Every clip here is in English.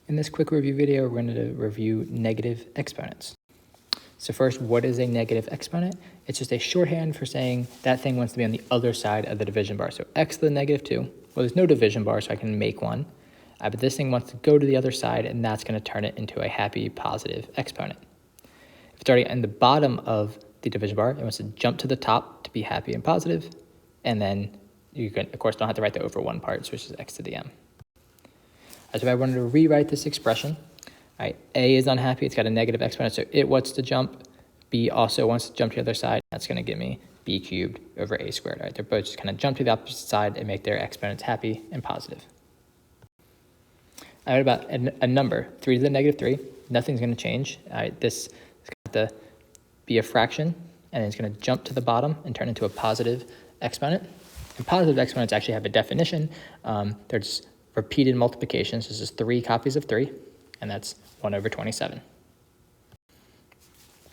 In this quick review video, we're going to review negative exponents. So first, what is a negative exponent? It's just a shorthand for saying that thing wants to be on the other side of the division bar. So x to the negative 2, well, there's no division bar, so I can make one. But this thing wants to go to the other side, and that's going to turn it into a happy positive exponent. If it's already in the bottom of the division bar, it wants to jump to the top to be happy and positive. And then you can, of course, don't have to write the over 1 part, so it's just x to the m. So if I wanted to rewrite this expression, right, a is unhappy, it's got a negative exponent, so it wants to jump. B also wants to jump to the other side. That's going to give me b cubed over a squared. Right? They're both just kind of jump to the opposite side and make their exponents happy and positive. I write about a number, 3 to the negative 3. Nothing's going to change. This is going to be a fraction, and it's going to jump to the bottom and turn into a positive exponent. And positive exponents actually have a definition. They're just repeated multiplications. This is 3 copies of 3, and that's 1 over 27.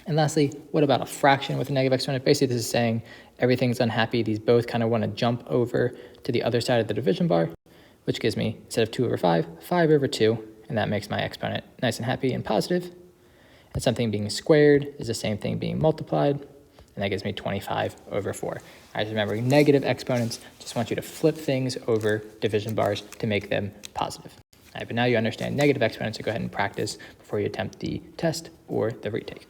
And lastly, what about a fraction with a negative exponent? Basically, this is saying everything's unhappy. These both kind of want to jump over to the other side of the division bar, which gives me, instead of 2 over 5, 5 over 2, and that makes my exponent nice and happy and positive. And something being squared is the same thing being multiplied, and that gives me 25 over 4. All right, remember, negative exponents just want you to flip things over division bars to make them positive. All right, but now you understand negative exponents, so go ahead and practice before you attempt the test or the retake.